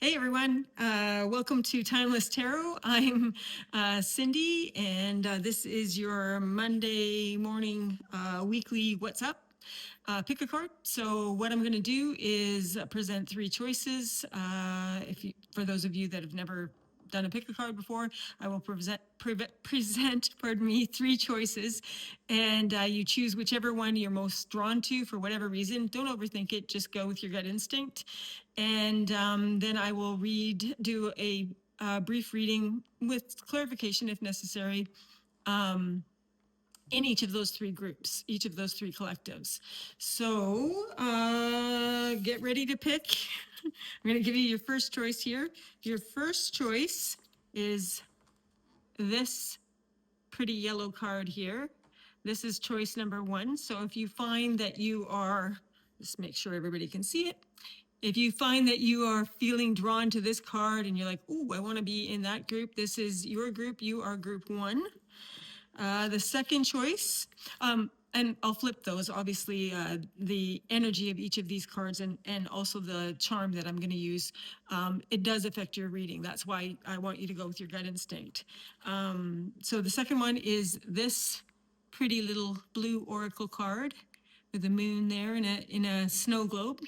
Hey everyone, welcome to Timeless Tarot. I'm Cindy, and this is your Monday morning weekly What's Up? Pick a card. So what I'm going to do is present three choices. For those of you that have never done a pick a card before, I will present, pardon me, three choices, and you choose whichever one you're most drawn to for whatever reason. Don't overthink it; just go with your gut instinct. And then I will do a brief reading with clarification if necessary. In each of those three groups, each of those three collectives. So get ready to pick. I'm going to give you your first choice here. Your first choice is this pretty yellow card here. This is choice number one. So if you find that you are, just make sure everybody can see it. If you find that you are feeling drawn to this card and you're like, ooh, I want to be in that group, this is your group. You are group one. The second choice, and I'll flip those, obviously, the energy of each of these cards and also the charm that I'm going to use, it does affect your reading. That's why I want you to go with your gut instinct. So the second one is this pretty little blue oracle card with the moon there in a snow globe.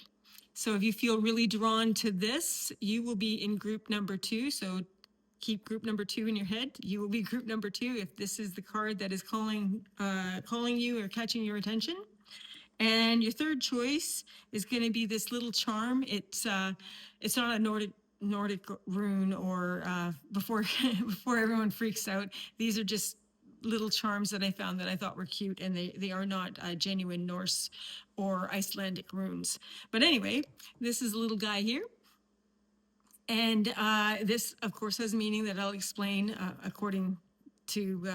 So if you feel really drawn to this, you will be in group number two. So keep group number two in your head. You will be group number two if this is the card that is calling you or catching your attention. And your third choice is going to be this little charm. It's not a Nordic rune or before before everyone freaks out. These are just little charms that I found that I thought were cute, and they are not genuine Norse or Icelandic runes. But anyway, this is a little guy here. And this, of course, has meaning that I'll explain according to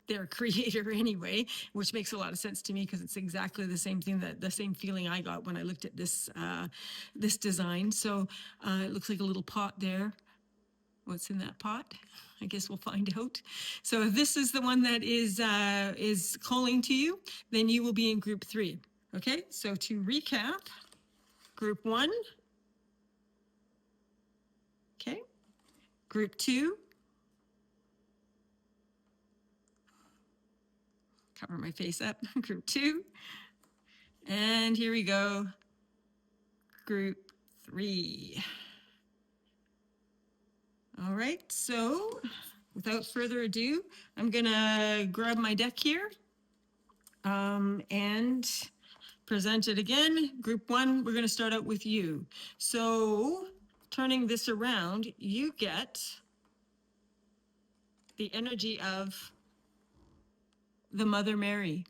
their creator anyway, which makes a lot of sense to me because it's exactly the same thing, the same feeling I got when I looked at this this design. So it looks like a little pot there. What's in that pot? I guess we'll find out. So if this is the one that is calling to you, then you will be in group three. Okay, so to recap, group one, okay, group two, cover my face up, group two, and here we go, group three. All right, so without further ado, I'm gonna grab my deck here and present it again. Group one, we're gonna start out with you. So turning this around, you get the energy of the Mother Mary.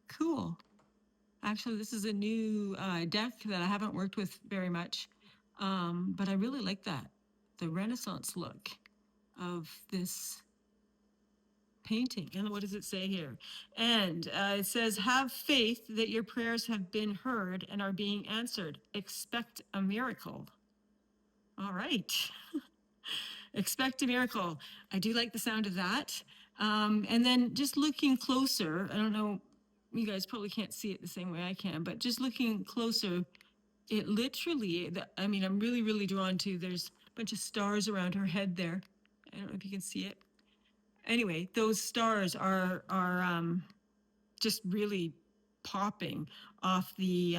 Cool. Actually, this is a new deck that I haven't worked with very much, but I really like that. The Renaissance look of this painting. And what does it say here? And it says, have faith that your prayers have been heard and are being answered. Expect a miracle. All right. Expect a miracle. I do like the sound of that. And then just looking closer, I don't know, you guys probably can't see it the same way I can, but just looking closer, it literally, I mean, I'm really, really drawn to, there's a bunch of stars around her head there. I don't know if you can see it. Anyway, those stars are just really popping off the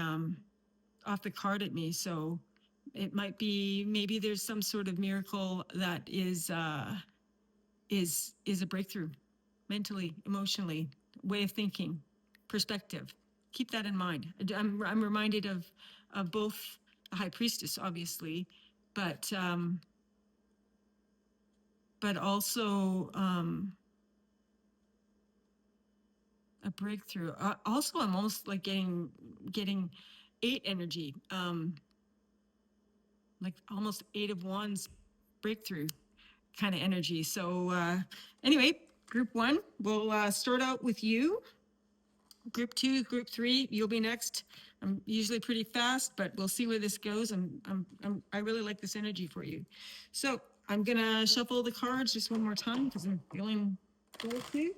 card at me. So it might be, maybe there's some sort of miracle that is a breakthrough, mentally, emotionally, way of thinking, perspective. Keep that in mind. I'm reminded of both the high priestess, obviously, but also a breakthrough. Also, I'm almost like getting eight energy, like almost eight of wands breakthrough kind of energy. So anyway, group one, we'll start out with you. Group two, group three, you'll be next. I'm usually pretty fast, but we'll see where this goes. I really like this energy for you. So I'm gonna shuffle the cards just one more time because I'm feeling guilty.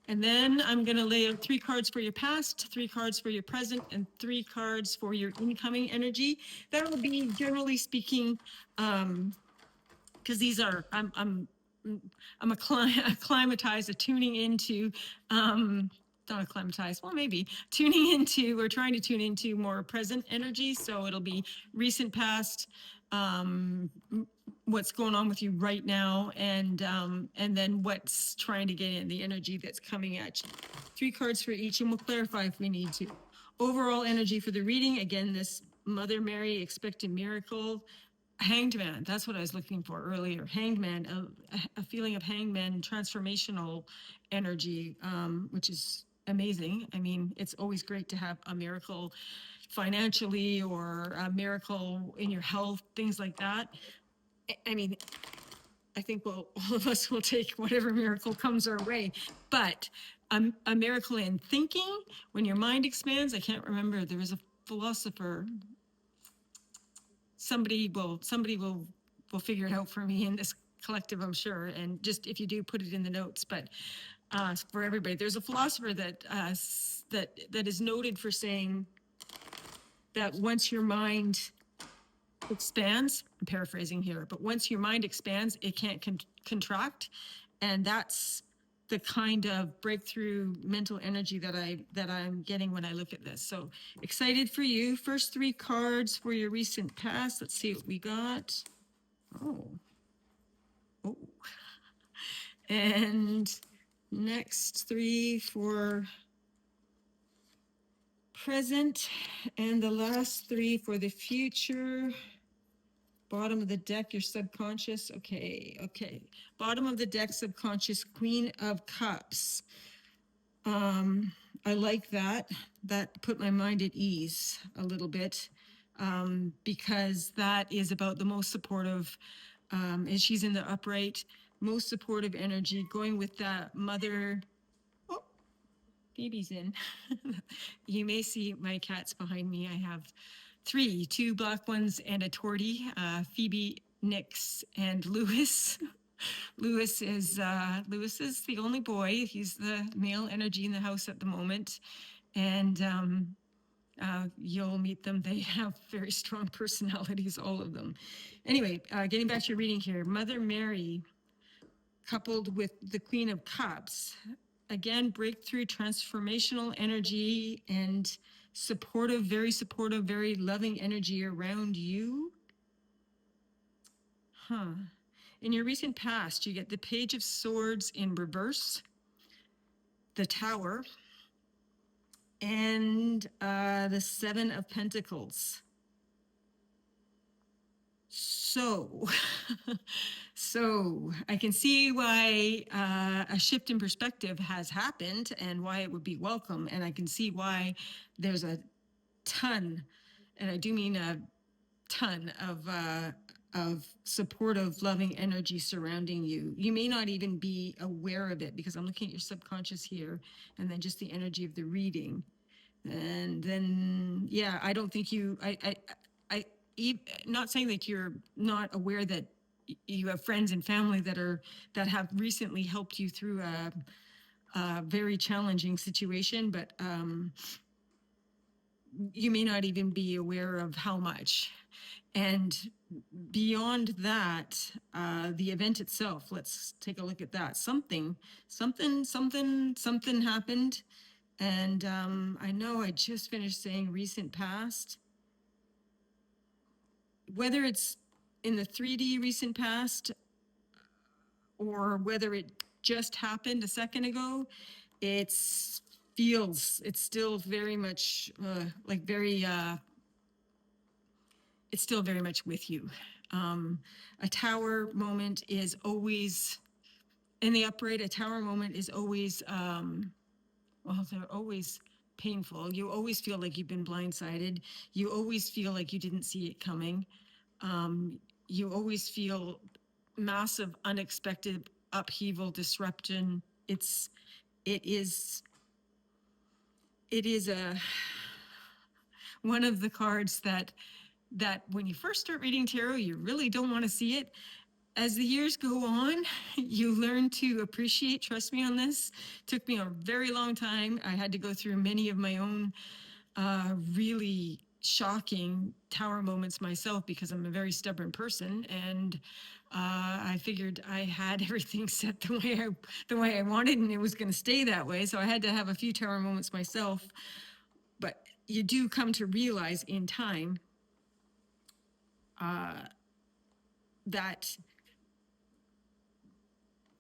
And then I'm going to lay out 3 cards for your past, 3 cards for your present, and 3 cards for your incoming energy. That will be, generally speaking, because these are, I'm acclimatized, tuning into, not acclimatized, well, maybe tuning into, we're trying to tune into more present energy. So it'll be recent past, what's going on with you right now, and then what's trying to get in, the energy that's coming at you. 3 cards for each, and we'll clarify if we need to. Overall energy for the reading, again, this Mother Mary, expect a miracle. Hanged Man, that's what I was looking for earlier. Hanged Man, a feeling of hanged man, transformational energy, which is amazing. I mean, it's always great to have a miracle financially, or a miracle in your health, things like that. I mean, I think all of us will take whatever miracle comes our way, but a miracle in thinking, when your mind expands. I can't remember, there was a philosopher, somebody will figure it out for me in this collective, I'm sure. And just, if you do, put it in the notes. But for everybody, there's a philosopher that is noted for saying that once your mind expands, I'm paraphrasing here, but once your mind expands, it can't contract. And that's the kind of breakthrough mental energy that I'm getting when I look at this. So excited for you. First 3 cards for your recent past. Let's see what we got. Oh. And next 3 for present, and the last 3 for the future. Bottom of the deck, your subconscious. Okay. Bottom of the deck, subconscious, Queen of Cups. I like that. That put my mind at ease a little bit, because that is about the most supportive, and she's in the upright, most supportive energy, going with that mother. Oh, Phoebe's in. You may see my cats behind me. I have 3, 2 black ones and a tortie, Phoebe, Nix, and Lewis. Lewis is the only boy. He's the male energy in the house at the moment. And you'll meet them. They have very strong personalities, all of them. Anyway, getting back to your reading here, Mother Mary coupled with the Queen of Cups. Again, breakthrough, transformational energy, and supportive, very loving energy around you. In your recent past, you get the Page of Swords in reverse, the Tower, and the 7 of Pentacles. So, I can see why a shift in perspective has happened, and why it would be welcome. And I can see why there's a ton, and I do mean a ton of supportive, loving energy surrounding you. You may not even be aware of it, because I'm looking at your subconscious here, and then just the energy of the reading. And then, yeah, I don't think you, not saying that you're not aware that you have friends and family that have recently helped you through a very challenging situation, but you may not even be aware of how much. And beyond that, the event itself, let's take a look at that. Something happened. And I know I just finished saying recent past. Whether it's in the 3D recent past, or whether it just happened a second ago, it's still very much it's still very much with you. A Tower moment is always, in the upright, a Tower moment is always, they're always painful. You always feel like you've been blindsided. You always feel like you didn't see it coming. You always feel massive, unexpected upheaval, disruption. It is one of the cards that when you first start reading tarot, you really don't want to see it. as the years go on, you learn to appreciate, trust me on this. Took me a very long time. I had to go through many of my own really shocking tower moments myself because I'm a very stubborn person, and I figured I had everything set the way I wanted, and it was going to stay that way. So I had to have a few tower moments myself. But you do come to realize in time that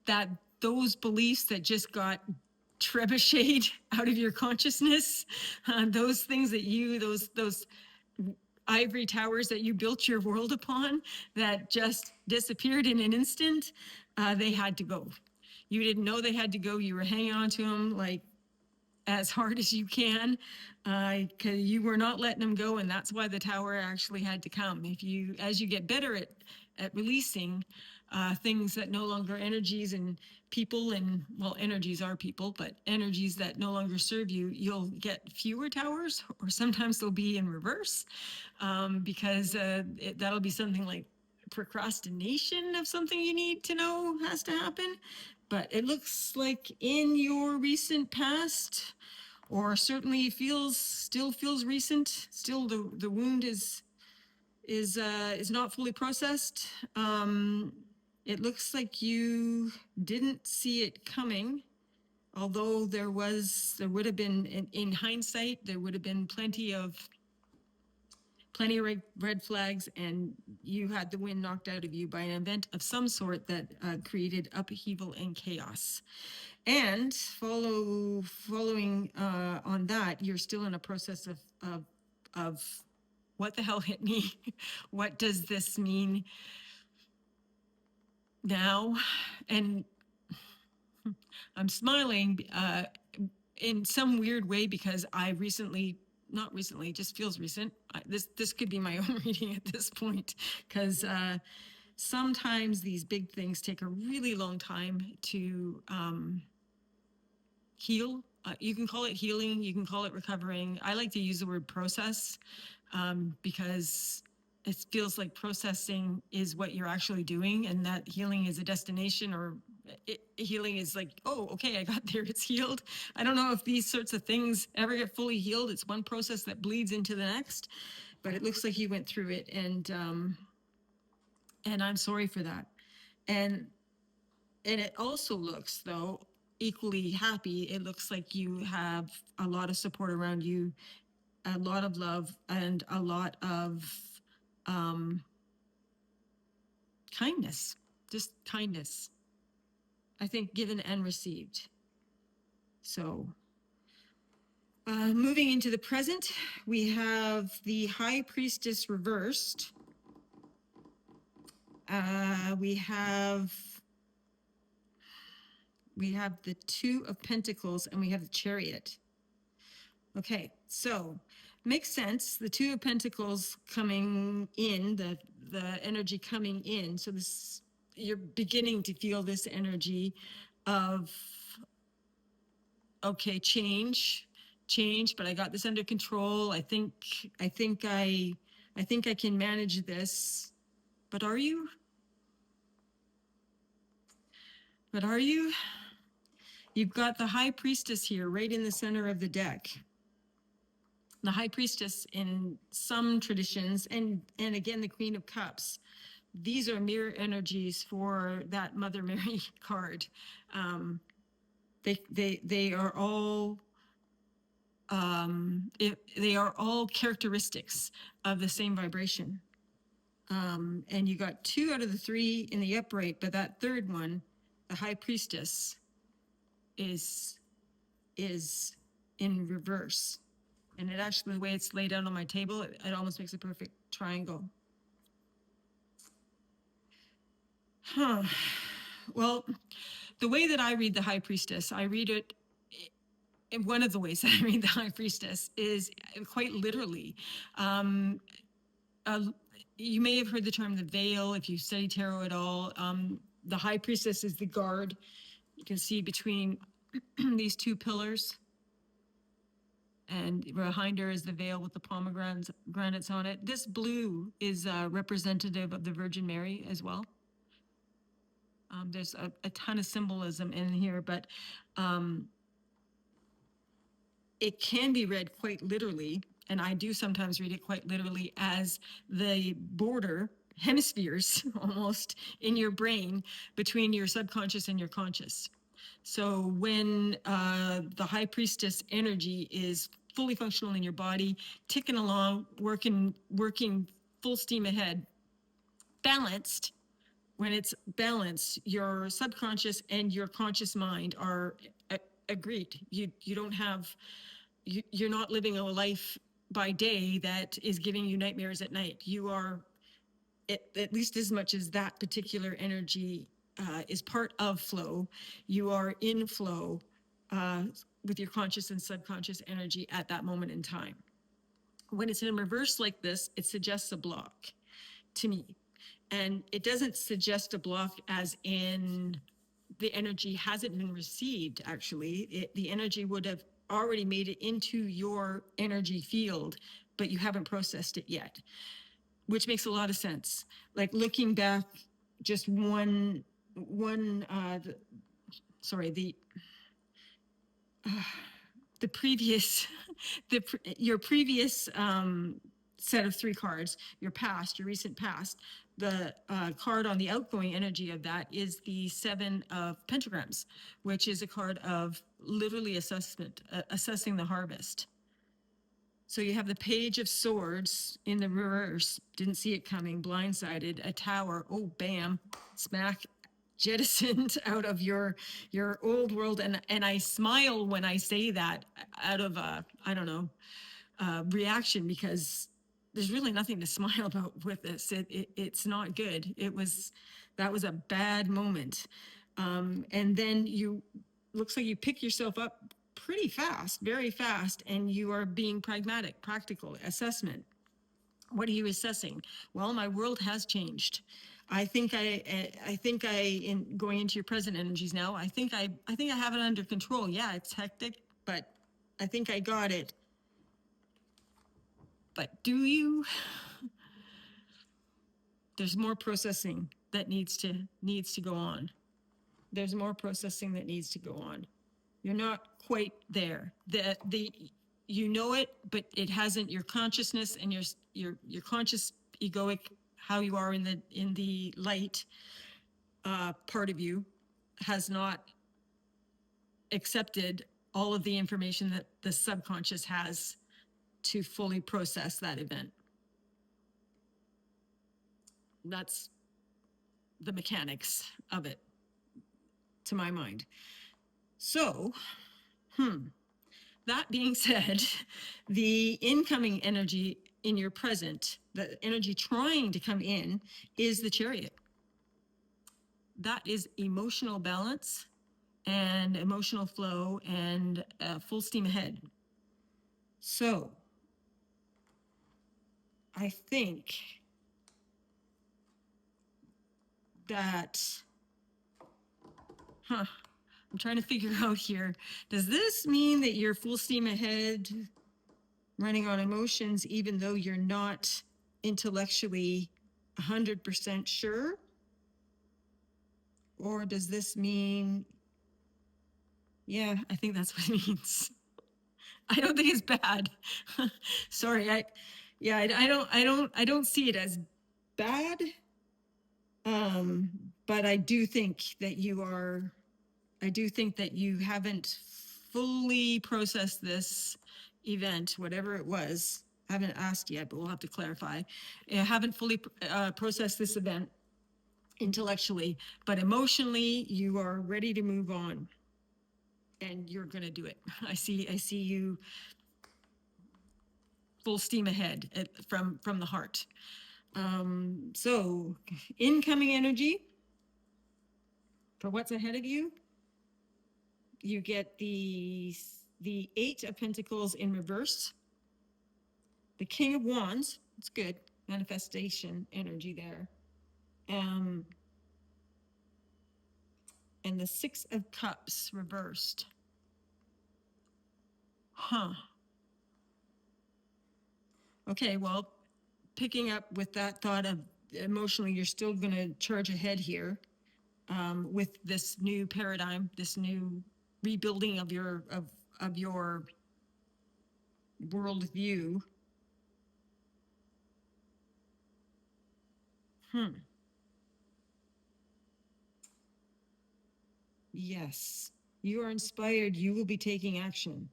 that those beliefs that just got trebucheted out of your consciousness, those things that those ivory towers that you built your world upon that just disappeared in an instant, they had to go. You didn't know they had to go. You were hanging on to them like as hard as you can, because you were not letting them go, and that's why the tower actually had to come. As you get better at releasing things that no longer energies and people, and well, energies are people, but energies that no longer serve you, you'll get fewer towers, or sometimes they'll be in reverse, because that'll be something like procrastination of something you need to know has to happen. But it looks like in your recent past, or certainly still feels recent, still the wound is not fully processed. It looks like you didn't see it coming, although there would have been, in hindsight, there would have been plenty of red flags, and you had the wind knocked out of you by an event of some sort that created upheaval and chaos. And following on that, you're still in a process of what the hell hit me? What does this mean now? And I'm smiling in some weird way because I not recently, just feels recent. This could be my own reading at this point, because sometimes these big things take a really long time to heal. You can call it healing, you can call it recovering. I like to use the word process, because it feels like processing is what you're actually doing, and that healing is a destination, or healing is like, oh, okay, I got there, it's healed. I don't know if these sorts of things ever get fully healed. It's one process that bleeds into the next, but it looks like you went through it, and I'm sorry for that. And it also looks, though, equally happy. It looks like you have a lot of support around you, a lot of love, and a lot of kindness, just kindness. I think given and received. So moving into the present, we have the High Priestess reversed. We have the Two of Pentacles, and we have the Chariot. Okay, so makes sense. The Two of Pentacles coming in, the energy coming in. So you're beginning to feel this energy of, okay, change, but I got this under control. I think I can manage this. But are you? You've got the High Priestess here right in the center of the deck. The High Priestess in some traditions, and again, the Queen of Cups. These are mirror energies for that Mother Mary card. They are all they are all characteristics of the same vibration. And you got 2 out of the 3 in the upright, but that third one, the High Priestess, is in reverse. And it actually, the way it's laid out on my table, it almost makes a perfect triangle. Well, the way that I read the High Priestess, I read it, one of the ways that I read the High Priestess is quite literally. You may have heard the term the veil if you study tarot at all. The High Priestess is the guard. You can see between these 2 pillars, and behind her is the veil with the pomegranates on it. This blue is representative of the Virgin Mary as well. There's a ton of symbolism in here, but um, it can be read quite literally, and I do sometimes read it quite literally as the border hemispheres almost in your brain between your subconscious and your conscious. So when the high priestess energy is fully functional in your body, ticking along, working full steam ahead, balanced, when it's balanced, your subconscious and your conscious mind are agreed. You don't have you're not living a life by day that is giving you nightmares at night. You are at least as much as that particular energy is part of flow. You are in flow uh, with your conscious and subconscious energy at that moment in time. When it's in reverse like this, it suggests a block to me. And it doesn't suggest a block as in the energy hasn't been received, actually. The energy would have already made it into your energy field, but you haven't processed it yet, which makes a lot of sense. Like looking back, just sorry, the previous, your previous set of three cards, your past, your recent past, the card on the outgoing energy of that is the Seven of Pentagrams, which is a card of literally assessment, assessing the harvest. So you have the Page of Swords in the reverse, didn't see it coming, blindsided, a tower, oh, bam, smack, jettisoned out of your old world. And I smile when I say that out of I don't know, reaction, because there's really nothing to smile about with this. It's not good. That was a bad moment. And then looks like you pick yourself up pretty fast, very fast, and you are being pragmatic, practical assessment. What are you assessing? Well, my world has changed. In going into your present energies now, I think I have it under control. Yeah, it's hectic, but I think I got it. But do you? There's more processing that needs to go on. There's more processing that needs to go on. You're not quite there. You know it, but it hasn't. Your consciousness and your conscious egoic, how you are in the light part of you, has not accepted all of the information that the subconscious has to fully process that event. That's the mechanics of it, to my mind. So, that being said, the incoming energy in your present, the energy trying to come in, is the Chariot. That is emotional balance and emotional flow and full steam ahead. So, I think that, I'm trying to figure out here. Does this mean that you're full steam ahead, running on emotions, even though you're not intellectually 100% sure? Or does this mean, yeah, I think that's what it means. I don't think it's bad. Sorry, I don't see it as bad. But I do think that you haven't fully processed this event, whatever it was. I haven't asked yet, but we'll have to clarify. I haven't fully processed this event intellectually, but emotionally, you are ready to move on, and you're going to do it. I see you full steam ahead from the heart. So incoming energy for what's ahead of you, you get the Eight of Pentacles in reverse, the King of Wands. It's good, manifestation energy there. And the Six of Cups reversed. Okay, well, picking up with that thought of emotionally, you're still going to charge ahead here. with this new paradigm, this new rebuilding of your worldview. Hmm. Yes, you are inspired. You will be taking action,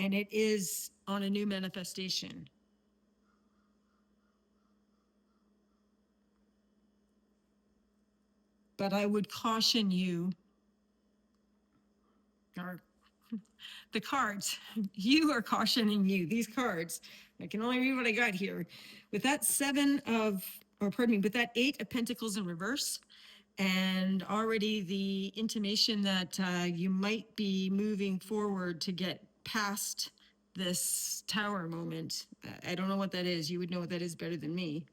and it is on a new manifestation. But I would caution you, or the cards, you are cautioning you, these cards. I can only read what I got here. With that with that Eight of Pentacles in reverse, and already the intimation that you might be moving forward to get past this tower moment. I don't know what that is. You would know what that is better than me.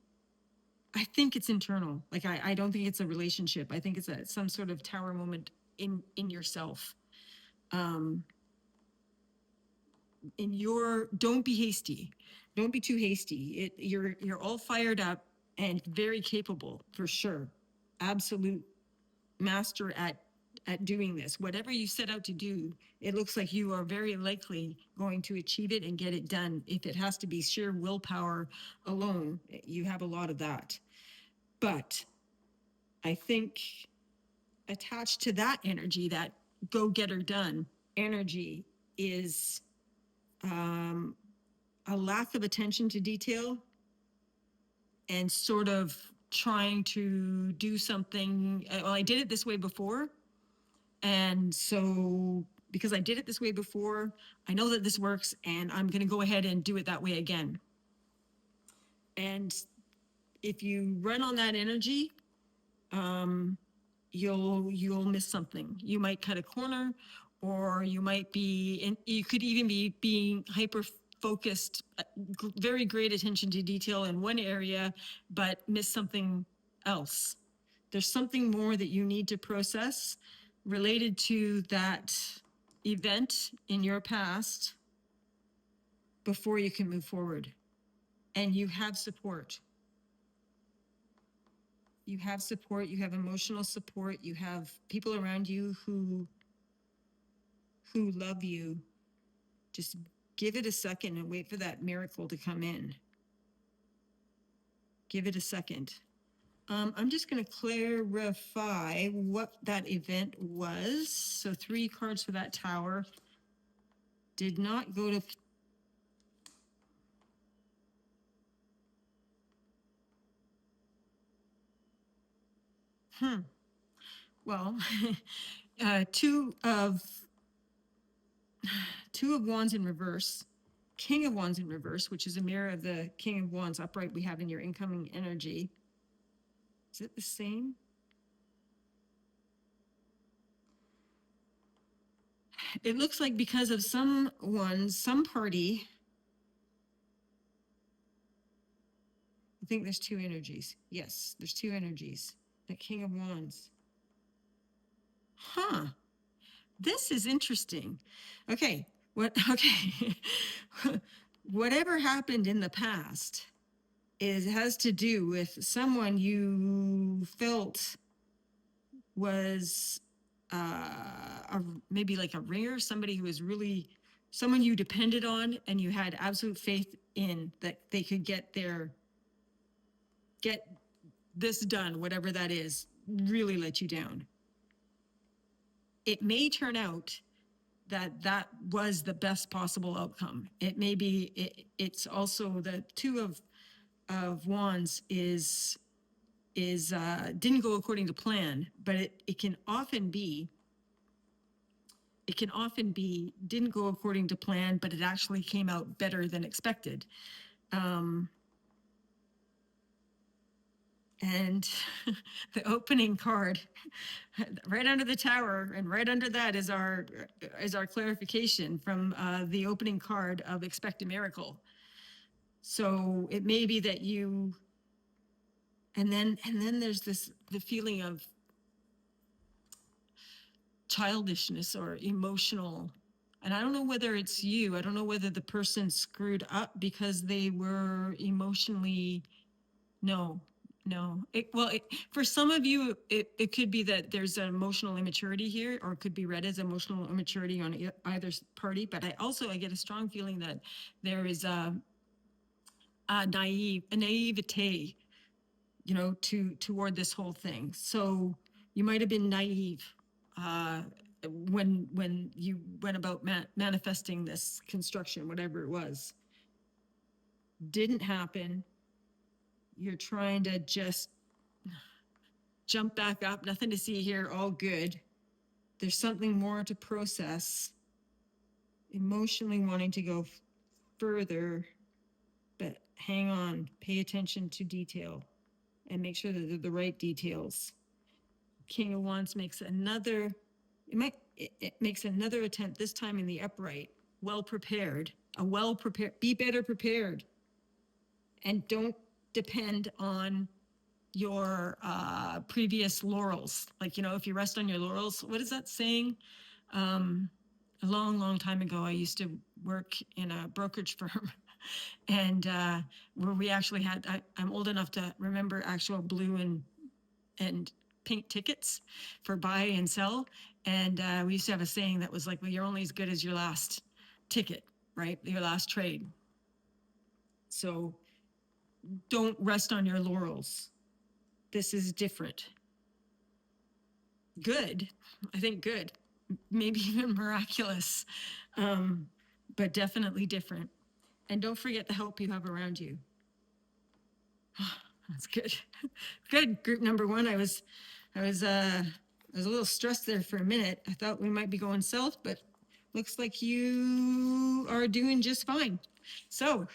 I think it's internal. Like I don't think it's a relationship. I think it's some sort of tower moment in yourself. Um, don't be hasty. Don't be too hasty. You're all fired up and very capable for sure. Absolute master at doing this. Whatever you set out to do, it looks like you are very likely going to achieve it and get it done. If it has to be sheer willpower alone, you have a lot of that. But I think attached to that energy, that go get her done energy, is um, a lack of attention to detail and sort of trying to do something. Well, I did it this way before. And so, because I did it this way before, I know that this works, and I'm going to go ahead and do it that way again. And if you run on that energy, you'll miss something. You might cut a corner, or you might be, and you could even be being hyper focused, very great attention to detail in one area, but miss something else. There's something more that you need to process related to that event in your past before you can move forward. And you have support. You have support, you have emotional support, you have people around you who love you. Just give it a second and wait for that miracle to come in. Give it a second. I'm just going to clarify what that event was. So 3 cards for that tower. Did not go to well, two of wands in reverse, King of Wands in reverse, which is a mirror of the King of Wands upright we have in your incoming energy. Is it the same? It looks like because of some party, I think there's 2 energies. Yes, there's 2 energies. The King of Wands. Huh. This is interesting. Okay. Okay. Whatever happened in the past has to do with someone you felt was maybe like a ringer, somebody who was really someone you depended on and you had absolute faith in that they could get this done, whatever that is, really let you down. It may turn out that was the best possible outcome. It may be, it's also the 2 of Wands is didn't go according to plan, but it can often be didn't go according to plan, but it actually came out better than expected. And the opening card right under the tower, and right under that is our clarification from the opening card of Expect a Miracle. So it may be that you, and then there's the feeling of childishness or emotional. And I don't know whether it's you. I don't know whether the person screwed up because they were emotionally, no, No. For some of you, it could be that there's an emotional immaturity here, or it could be read as emotional immaturity on either party. But I get a strong feeling that there is a naivete, toward this whole thing. So you might have been naive uh, when you went about manifesting this construction, whatever it was. Didn't happen. You're trying to just jump back up, nothing to see here, all good. There's something more to process, emotionally wanting to go further, but hang on, pay attention to detail and make sure that they're the right details. King of Wands makes another, it makes another attempt, this time in the upright, well prepared, be better prepared. And don't depend on your previous laurels. Like, if you rest on your laurels, what is that saying? A long time ago, I used to work in a brokerage firm and where we actually had, I'm old enough to remember actual blue and pink tickets for buy and sell. And we used to have a saying that was like, well, you're only as good as your last ticket, right? Your last trade. So don't rest on your laurels. This is different. Good. I think good. Maybe even miraculous, but definitely different. And don't forget the help you have around you. That's good. Good. Group number one. I was a little stressed there for a minute. I thought we might be going south, but looks like you are doing just fine. So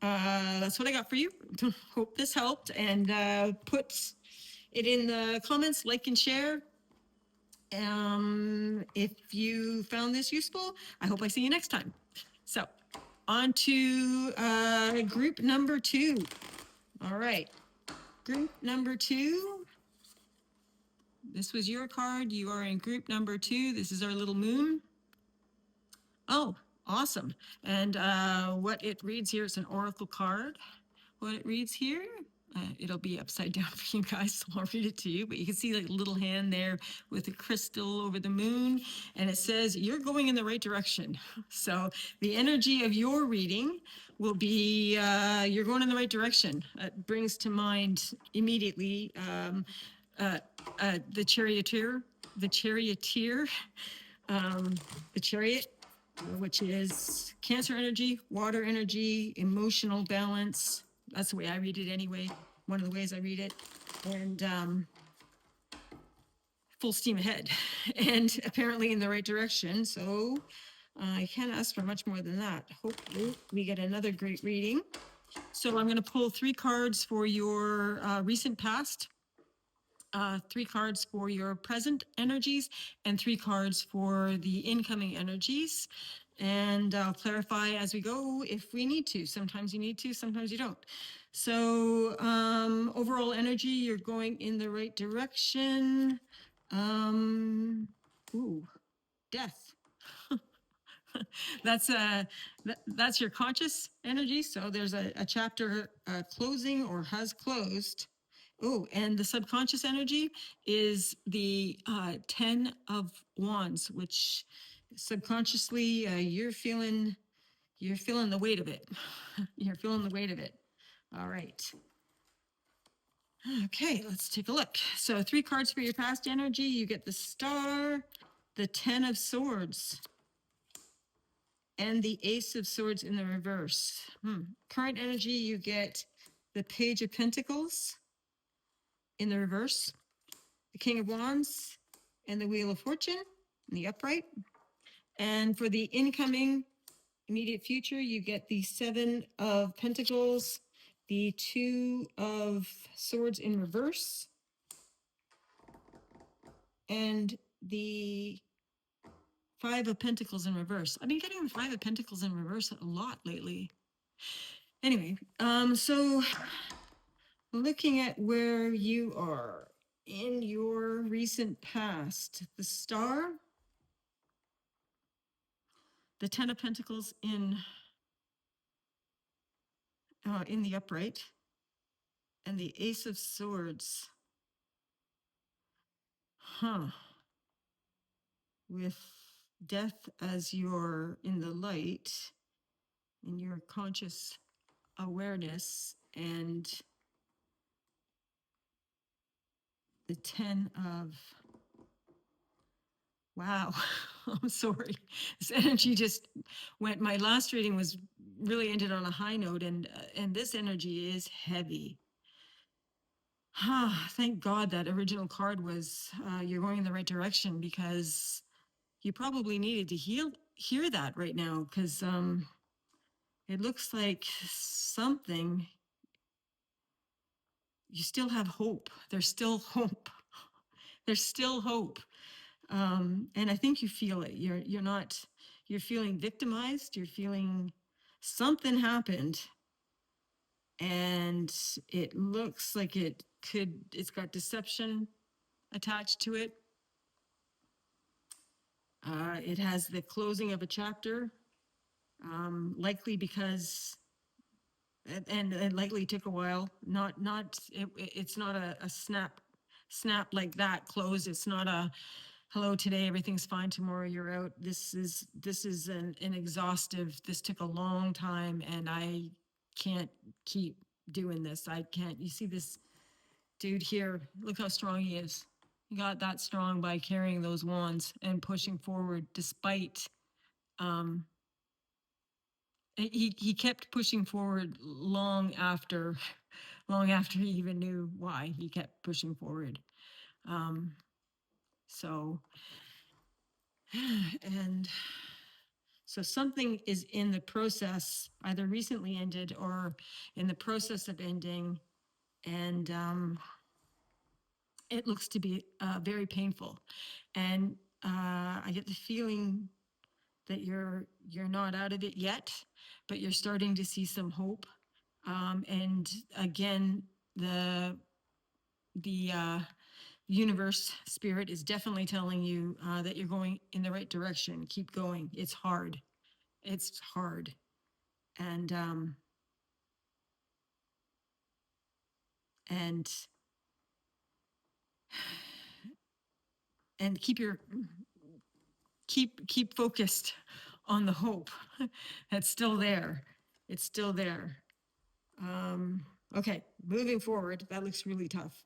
that's what I got for you. Hope this helped, and put it in the comments, like and share. If you found this useful, I hope I see you next time. So on to group number 2. All right, group number 2. This was your card. You are in group number 2. This is our little moon. Oh, awesome. And what it reads here is an oracle card. What it reads here, it'll be upside down for you guys, so I'll read it to you. But you can see like a little hand there with a crystal over the moon. And it says, you're going in the right direction. So the energy of your reading will be, you're going in the right direction. It brings to mind immediately the charioteer, the chariot, which is Cancer energy, water energy, emotional balance. That's the way I read it anyway. One of the ways I read it. And full steam ahead. And apparently in the right direction. So I can't ask for much more than that. Hopefully we get another great reading. So I'm going to pull 3 cards for your recent past. 3 cards for your present energies, and 3 cards for the incoming energies. And I'll clarify as we go if we need to. Sometimes you need to, sometimes you don't. So overall energy, you're going in the right direction. Death. That's your conscious energy. So there's a chapter closing or has closed. Oh, and the subconscious energy is the 10 of Wands, which subconsciously you're feeling the weight of it. You're feeling the weight of it. All right. Okay, let's take a look. So 3 cards for your past energy. You get the Star, the 10 of Swords, and the Ace of Swords in the reverse. Current energy, you get the Page of Pentacles in the reverse, the King of Wands, and the Wheel of Fortune in the upright. And for the incoming immediate future, you get the 7 of Pentacles, the 2 of Swords in reverse, and the 5 of Pentacles in reverse. I've been getting the 5 of Pentacles in reverse a lot lately. Anyway, so looking at where you are in your recent past, the Star, the 10 of Pentacles in the upright, and the Ace of Swords. Huh. With death as you're in the light, in your conscious awareness, and the 10 of, wow, I'm sorry. This energy just went, my last reading was really ended on a high note, and this energy is heavy. Thank God that original card was, you're going in the right direction, because you probably needed to hear that right now, because it looks like something, you still have hope. There's still hope. There's still hope. And I think you feel it. You're not, you're feeling victimized. You're feeling something happened, and it looks like it's got deception attached to it. It has the closing of a chapter, likely because, and likely took a while. It's not a snap like that close. It's not a hello today, everything's fine, tomorrow you're out. This is an exhaustive. This took a long time, and I can't keep doing this. I can't. You see this dude here? Look how strong he is. He got that strong by carrying those wands and pushing forward despite, he kept pushing forward long after he even knew why he kept pushing forward. So, and so something is in the process, either recently ended or in the process of ending, and it looks to be very painful. And I get the feeling that you're not out of it yet, but you're starting to see some hope. And again, the universe spirit is definitely telling you that you're going in the right direction. Keep going. It's hard. It's hard. And and keep focused on the hope. That's still there. It's still there. Okay, moving forward. That looks really tough,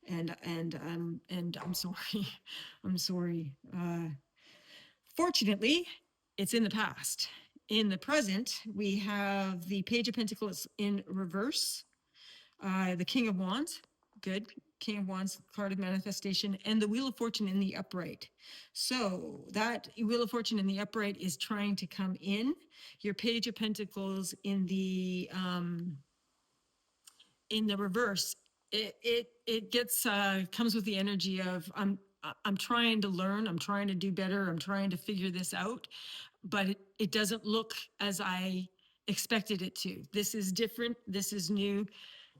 and I'm sorry. I'm sorry. Fortunately, it's in the past. In the present, we have the Page of Pentacles in reverse, the King of Wands, good, King of Wands, card of manifestation, and the Wheel of Fortune in the upright. So that Wheel of Fortune in the upright is trying to come in. Your Page of Pentacles in the reverse, it gets comes with the energy of I'm trying to learn, I'm trying to do better, I'm trying to figure this out, but it doesn't look as I expected it to. This is different. This is new.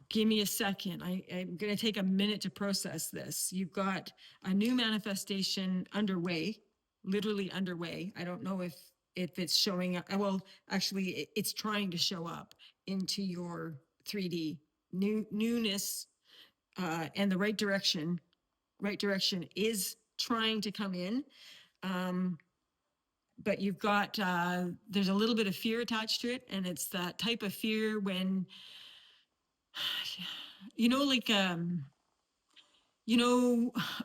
Give me a second. I'm going to take a minute to process this. You've got a new manifestation underway, literally underway. I don't know if it's showing up. Well, actually, it's trying to show up into your 3D newness, and the right direction. Right direction is trying to come in. But you've got, there's a little bit of fear attached to it. And it's that type of fear when, like,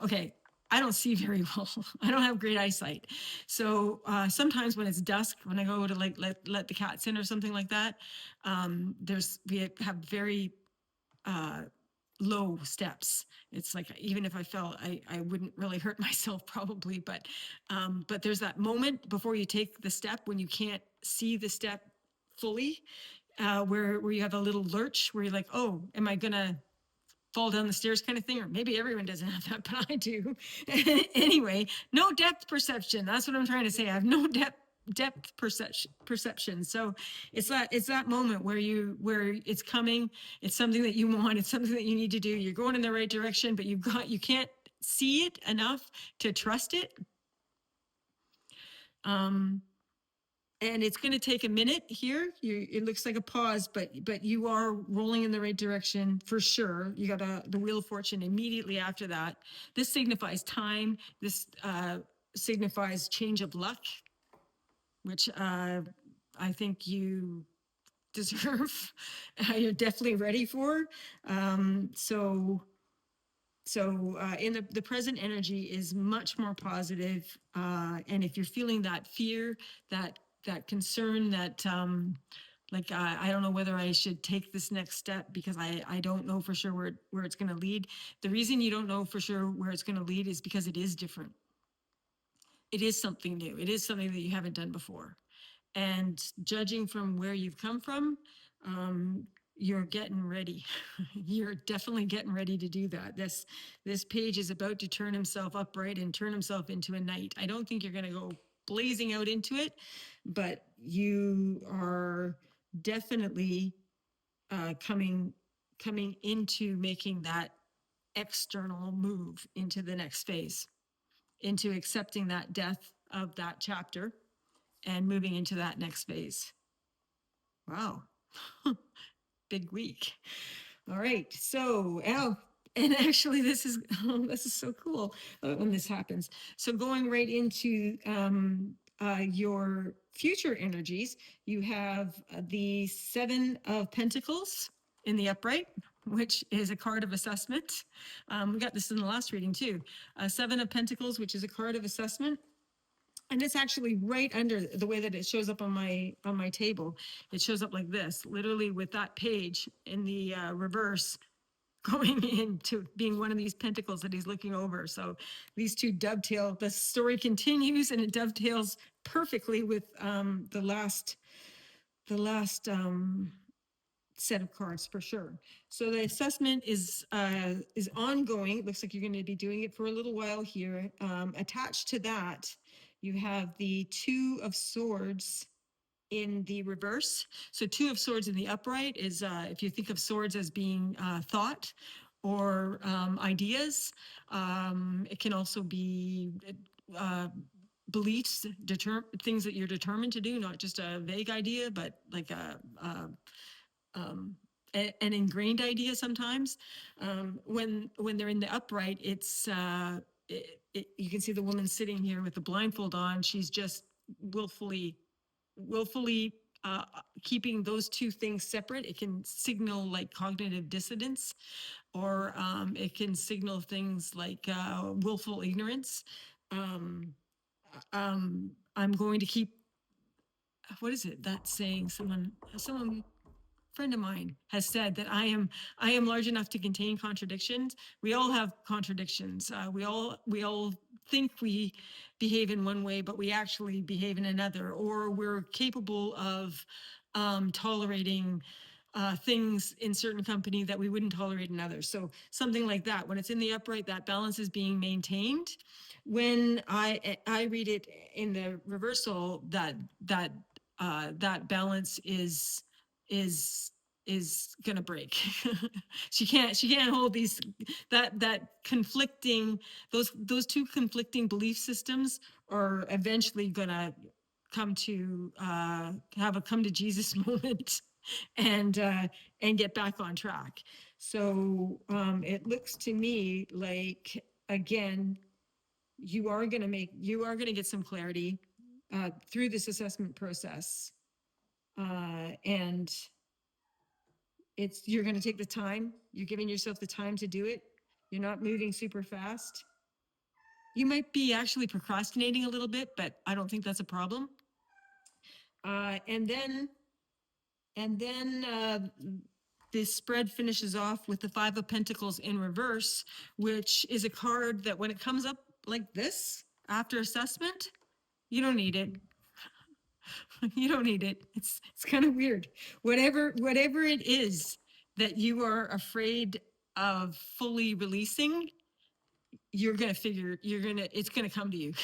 okay, I don't see very well. I don't have great eyesight. So sometimes when it's dusk, when I go to like let the cats in or something like that, we have very low steps. It's like, even if I fell, I wouldn't really hurt myself probably, but there's that moment before you take the step when you can't see the step fully, where you have a little lurch where you're like, oh, am I gonna fall down the stairs kind of thing? Or maybe everyone doesn't have that, but I do. Anyway, no depth perception. That's what I'm trying to say. I have no depth perception. So it's that moment where it's coming, it's something that you want, it's something that you need to do, you're going in the right direction, but you can't see it enough to trust it. and it's going to take a minute here. It looks like a pause, but you are rolling in the right direction for sure. You got the Wheel of Fortune immediately after that. This signifies time. This signifies change of luck, which I think you deserve. You're definitely ready for. So in the present energy is much more positive. And if you're feeling that fear, that concern, that like I don't know whether I should take this next step because I don't know for sure where it's going to lead. The reason you don't know for sure where it's going to lead is because it is different. It is something new. It is something that you haven't done before. And judging from where you've come from, you're getting ready. You're definitely getting ready to do that. This page is about to turn himself upright and turn himself into a knight. I don't think you're going to go blazing out into it, but you are definitely coming into making that external move into the next phase, into accepting that death of that chapter and moving into that next phase. Wow. Big week. All right. So, and actually this is so cool when this happens. So going right into your future energies, you have the Seven of Pentacles in the upright, which is a card of assessment. We got this in the last reading too. Seven of Pentacles, which is a card of assessment. And it's actually right under the way that it shows up on my table. It shows up like this, literally with that page in the reverse going into being one of these pentacles that he's looking over. So these two dovetail. The story continues and it dovetails perfectly with the last set of cards for sure. So the assessment is ongoing. It looks like you're going to be doing it for a little while here. Attached to that, you have the Two of Swords in the reverse. So Two of Swords in the upright is, if you think of swords as being thought or ideas, it can also be beliefs, things that you're determined to do, not just a vague idea, but like an ingrained idea sometimes. When they're in the upright, it's you can see the woman sitting here with the blindfold on. She's just willfully keeping those two things separate. It can signal like cognitive dissonance, or it can signal things like willful ignorance. I'm going to keep, what is it, that saying, someone friend of mine has said that I am large enough to contain contradictions. We all have contradictions. We all think we behave in one way, but we actually behave in another, or we're capable of tolerating things in certain company that we wouldn't tolerate in others. So something like that, when it's in the upright, that balance is being maintained. When I read it in the reversal, that balance is gonna break. She can't hold that conflicting, those two conflicting belief systems are eventually gonna come to have a come to Jesus moment and get back on track. So it looks to me like, again, you are gonna get some clarity through this assessment process. And you're going to take the time. You're giving yourself the time to do it. You're not moving super fast. You might be actually procrastinating a little bit, but I don't think that's a problem. And then this spread finishes off with the Five of Pentacles in reverse, which is a card that when it comes up like this after assessment, you don't need it. You don't need it. It's kind of weird. Whatever it is that you are afraid of fully releasing, it's gonna come to you.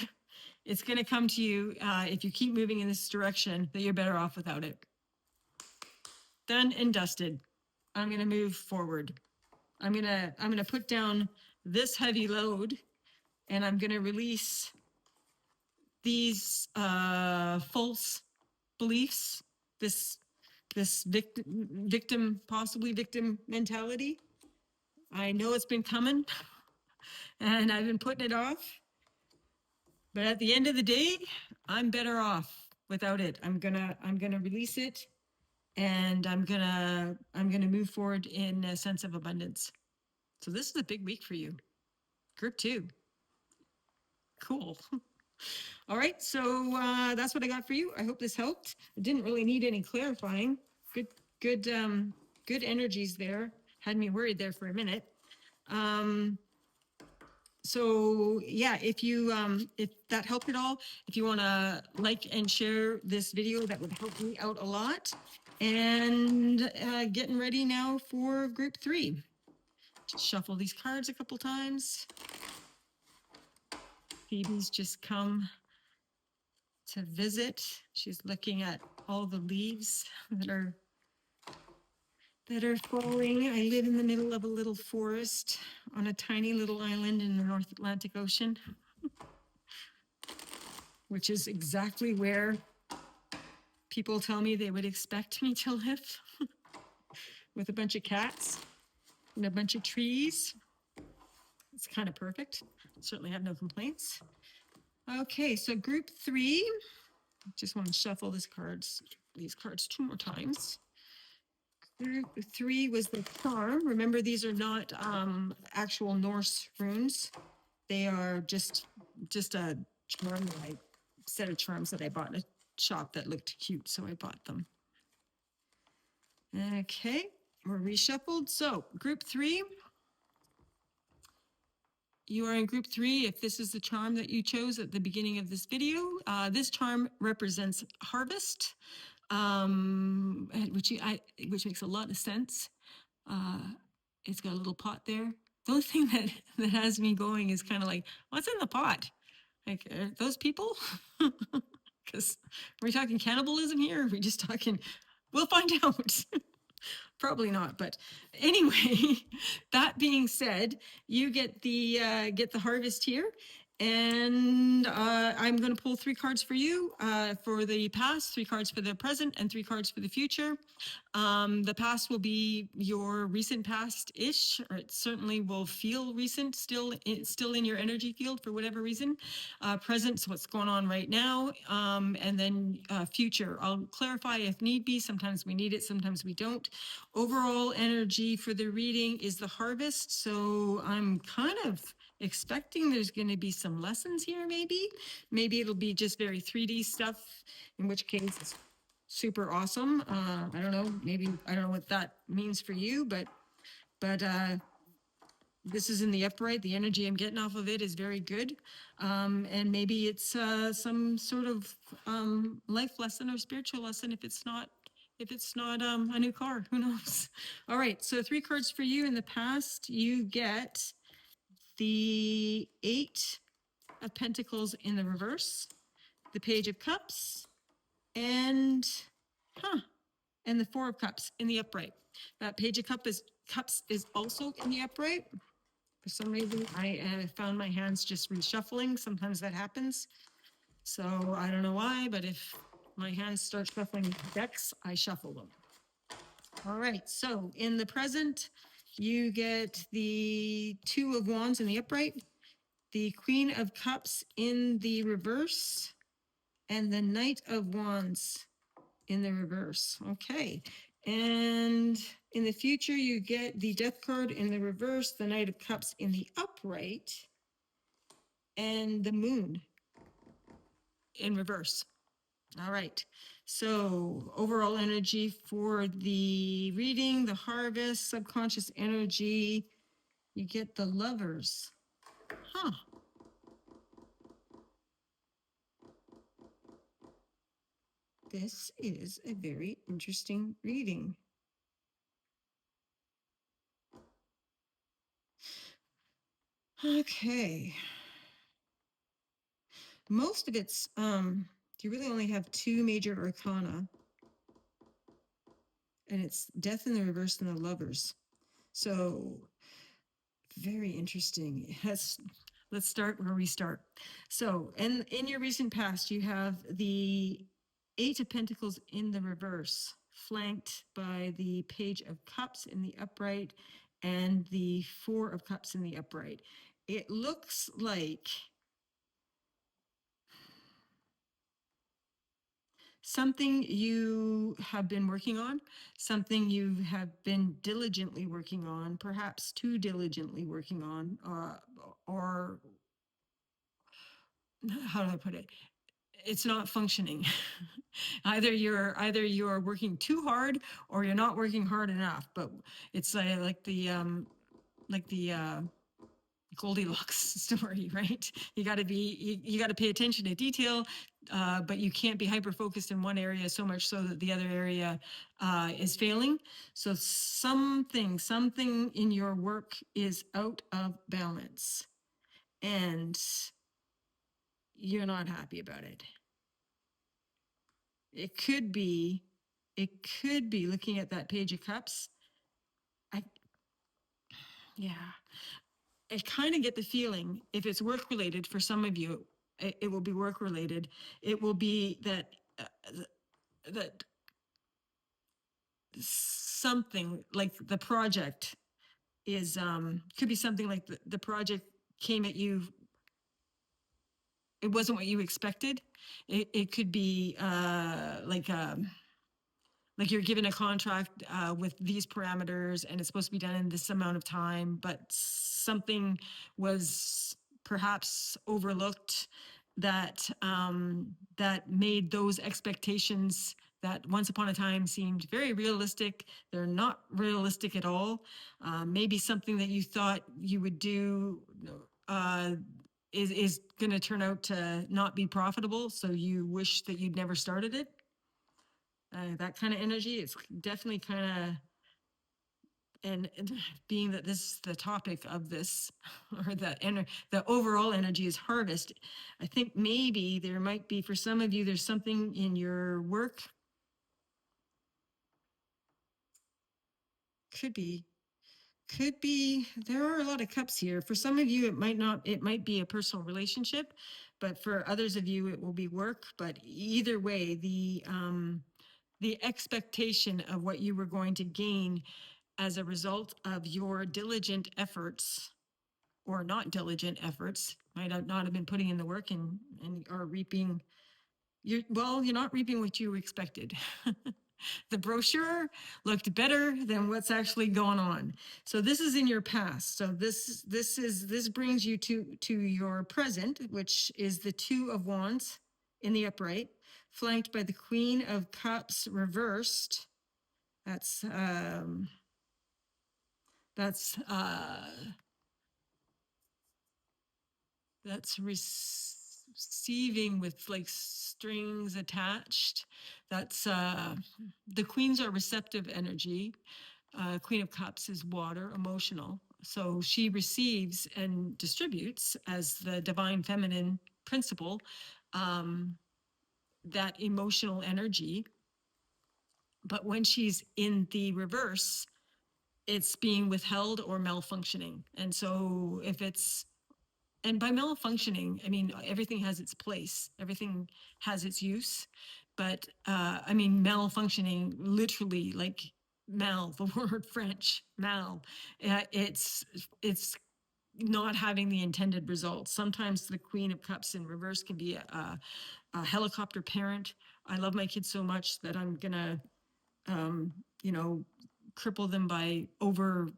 It's gonna come to you if you keep moving in this direction, that you're better off without it. Done and dusted. I'm gonna move forward. I'm gonna put down this heavy load, and I'm gonna release these false beliefs, this victim, possibly victim mentality. I know it's been coming and I've been putting it off. But at the end of the day, I'm better off without it. I'm gonna release it, and I'm gonna move forward in a sense of abundance. So this is a big week for you. Group 2. Cool. All right, so that's what I got for you. I hope this helped. I didn't really need any clarifying. Good energies there. Had me worried there for a minute. So yeah, if that helped at all, if you want to like and share this video, that would help me out a lot. And getting ready now for group 3. Just shuffle these cards a couple times. Phoebe's just come to visit. She's looking at all the leaves that are falling. I live in the middle of a little forest on a tiny little island in the North Atlantic Ocean, which is exactly where people tell me they would expect me to live, with a bunch of cats and a bunch of trees. It's kind of perfect. Certainly have no complaints. Okay, so group 3, just want to shuffle these cards 2 more times. Group 3 was the charm. Remember, these are not actual Norse runes. They are just a charm, set of charms that I bought in a shop that looked cute, so I bought them. Okay, we're reshuffled. So group 3, you are in group 3. If this is the charm that you chose at the beginning of this video, this charm represents harvest, which makes a lot of sense. It's got a little pot there. The only thing that has me going is kind of like, what's in the pot? Like, are those people? Because are we talking cannibalism here? Or are we just talking, we'll find out. Probably not, but anyway, that being said, you get the harvest here, and I'm going to pull 3 cards for you for the past, 3 cards for the present, and 3 cards for the future. The past will be your recent past-ish, or it certainly will feel recent, still in your energy field for whatever reason. Present's what's going on right now, and then future. I'll clarify if need be. Sometimes we need it, sometimes we don't. Overall energy for the reading is the harvest, so I'm kind of expecting there's going to be some lessons here. Maybe it'll be just very 3D stuff, in which case it's super awesome. I don't know, maybe I don't know what that means for you, but this is in the upright. The energy I'm getting off of it is very good, and maybe it's some sort of life lesson or spiritual lesson. If it's not a new car, who knows? All right, so 3 cards for you. In the past, you get the 8 of Pentacles in the reverse, the Page of Cups, and the 4 of Cups in the upright. That Page of Cups is also in the upright. For some reason, I found my hands just reshuffling. Sometimes that happens. So I don't know why, but if my hands start shuffling decks, I shuffle them. All right, so in the present, you get the 2 of Wands in the upright, the Queen of Cups in the reverse, and the Knight of Wands in the reverse. Okay, and in the future, you get the Death card in the reverse, the Knight of Cups in the upright, and the Moon in reverse. All right, so overall energy for the reading, the harvest, subconscious energy, you get the Lovers. This is a very interesting reading. Okay. Most of it's, you really only have 2 major arcana, and it's Death in the reverse and the Lovers. So very interesting. Let's start where we start. So, in your recent past, you have the Eight of Pentacles in the reverse, flanked by the Page of Cups in the upright and the Four of Cups in the upright. It looks like something you have been working on, something you have been diligently working on, perhaps too diligently working on, or how do I put it? It's not functioning. either you're working too hard or you're not working hard enough. But it's like the Goldilocks story, right? You got to pay attention to detail, but you can't be hyper focused in one area so much so that the other area is failing. So something in your work is out of balance, and you're not happy about it. It could be, looking at that Page of Cups. I, yeah, I kind of get the feeling if it's work related for some of you, it will be work related. It will be that that something like the project is could be something like the project came at you. It wasn't what you expected. It could be like you're given a contract with these parameters and it's supposed to be done in this amount of time, but something was perhaps overlooked that that made those expectations that once upon a time seemed very realistic. They're not realistic at all. Maybe something that you thought you would do uh, is going to turn out to not be profitable. So you wish that you'd never started it. That kind of energy. It's definitely kind of, and being that this is the topic of this, or the overall energy is harvest. I think maybe there might be, for some of you, there's something in your work. Could be, there are a lot of cups here. For some of you, it might be a personal relationship, but for others of you, it will be work. But either way, the expectation of what you were going to gain as a result of your diligent efforts, or not diligent efforts, might not have been putting in the work and are reaping. You're not reaping what you expected. The brochure looked better than what's actually going on. So this is in your past. So this brings you to your present, which is the Two of Wands in the upright, flanked by the Queen of Cups reversed. That's receiving with like strings attached. That's the queens are receptive energy. Queen of Cups is water, emotional. So she receives and distributes as the divine feminine principle, that emotional energy. But when she's in the reverse, it's being withheld or malfunctioning. And so and by malfunctioning, I mean, everything has its place, everything has its use. But I mean, malfunctioning, literally, like mal, the word French, mal, it's not having the intended results. Sometimes the Queen of Cups in reverse can be a helicopter parent. I love my kids so much that I'm gonna, you know, cripple them by over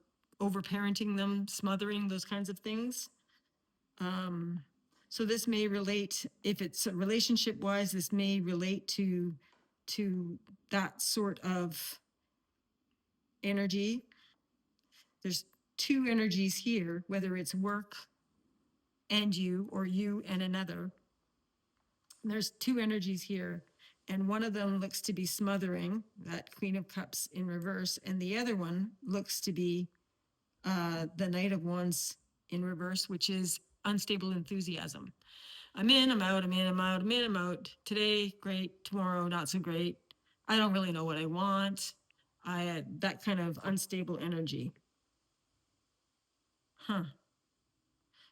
parenting them, smothering, those kinds of things. So this may relate, if it's relationship wise, this may relate to that sort of energy. There's two energies here, whether it's work and you, or you and another. There's two energies here, and one of them looks to be smothering, that Queen of Cups in reverse, and the other one looks to be the Knight of Wands in reverse, which is unstable enthusiasm. I'm in, I'm out, I'm in, I'm out, I'm in, I'm out. Today, great. Tomorrow, not so great. I don't really know what I want. That kind of unstable energy.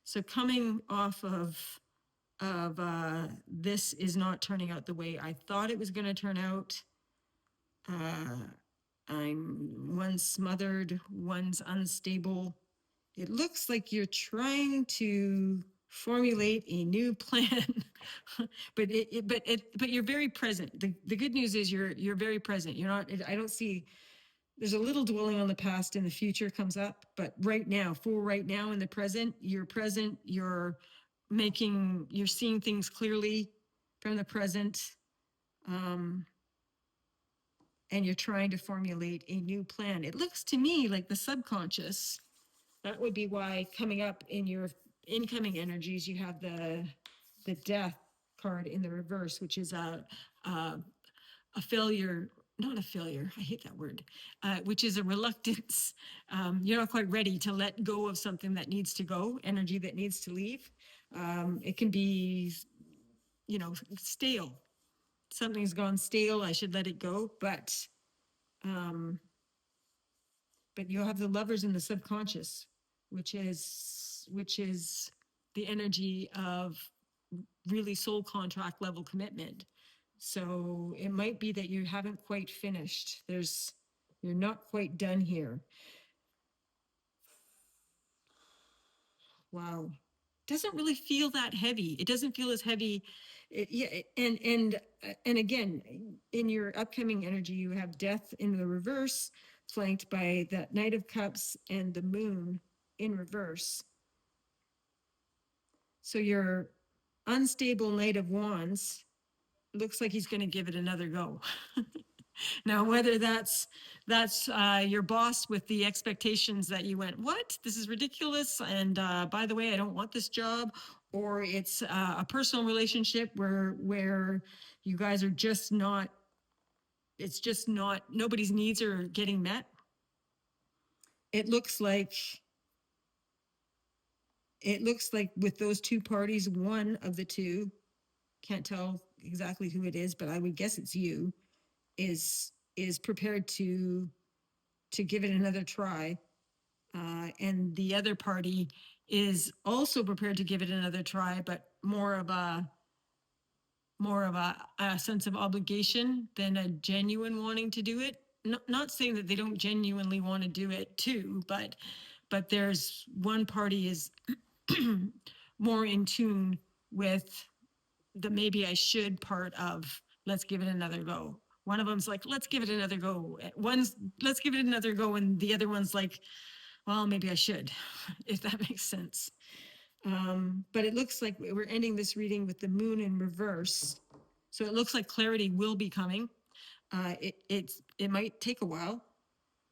So coming off of this is not turning out the way I thought it was going to turn out. One's smothered, one's unstable. It looks like you're trying to formulate a new plan, but you're very present. The good news is you're very present. You're not. I don't see. There's a little dwelling on the past and the future comes up, but right now, for right now in the present, you're present. You're seeing things clearly from the present. And you're trying to formulate a new plan. It looks to me like the subconscious, that would be why coming up in your incoming energies, you have the death card in the reverse, which is a failure, not a failure, I hate that word, which is a reluctance. You're not quite ready to let go of something that needs to go, energy that needs to leave. It can be, stale. Something's gone stale, I should let it go, but you have the lovers in the subconscious, which is the energy of really soul contract level commitment. So it might be that you haven't quite finished. You're not quite done here. Wow. Doesn't really feel that heavy. It doesn't feel as heavy. And again, in your upcoming energy, you have death in the reverse, flanked by the Knight of Cups and the Moon in reverse. So your unstable Knight of Wands looks like he's going to give it another go. Now, whether that's your boss with the expectations that you went, what? This is ridiculous. And by the way, I don't want this job. Or it's a personal relationship where you guys are just not, it's just not, nobody's needs are getting met. It looks like with those two parties, one of the two, can't tell exactly who it is, but I would guess it's you, is prepared to give it another try, and the other party is also prepared to give it another try, but more of a sense of obligation than a genuine wanting to do it. Not saying that they don't genuinely want to do it too, but there's one party is more in tune with the maybe I should part of let's give it another go. One of them's like, let's give it another go. Let's give it another go. And the other one's like, well, maybe I should, if that makes sense. But it looks like we're ending this reading with the Moon in reverse. So it looks like clarity will be coming. It might take a while.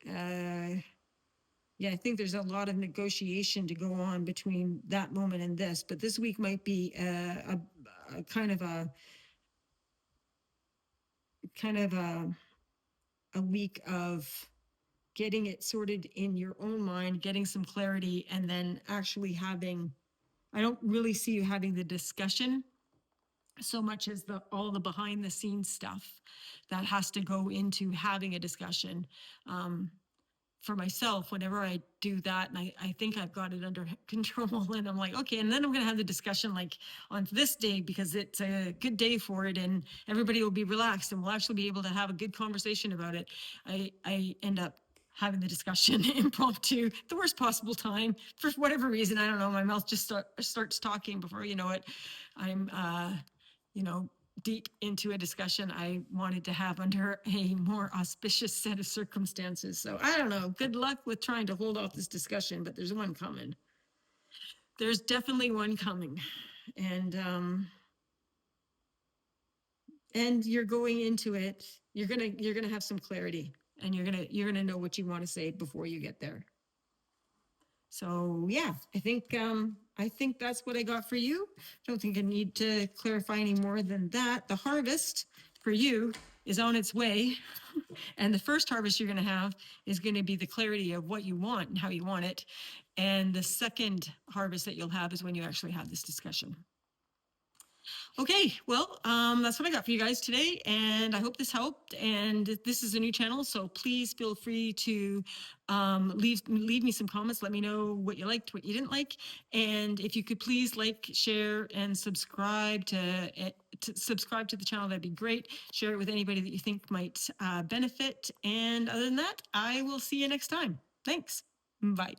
Yeah, I think there's a lot of negotiation to go on between that moment and this, but this week might be a kind of a week of getting it sorted in your own mind, getting some clarity, and then actually having, I don't really see you having the discussion so much as all the behind the scenes stuff that has to go into having a discussion. For myself, whenever I do that, and I think I've got it under control, and I'm like, okay, and then I'm going to have the discussion like on this day because it's a good day for it, and everybody will be relaxed, and we'll actually be able to have a good conversation about it. I end up having the discussion impromptu, the worst possible time for whatever reason. I don't know. My mouth just starts talking before you know it. I'm, deep into a discussion I wanted to have under a more auspicious set of circumstances. So I don't know. Good luck with trying to hold off this discussion, but there's one coming. There's definitely one coming. And you're going into it, you're gonna have some clarity, and you're gonna know what you want to say before you get there. So yeah, I think that's what I got for you. I don't think I need to clarify any more than that. The harvest for you is on its way. And the first harvest you're going to have is going to be the clarity of what you want and how you want it. And the second harvest that you'll have is when you actually have this discussion. Okay, well, that's what I got for you guys today, and I hope this helped. And this is a new channel, so please feel free to leave me some comments. Let me know what you liked, what you didn't like, and if you could please like, share, and subscribe to subscribe to the channel, that'd be great. Share it with anybody that you think might benefit. And other than that, I will see you next time. Thanks. Bye.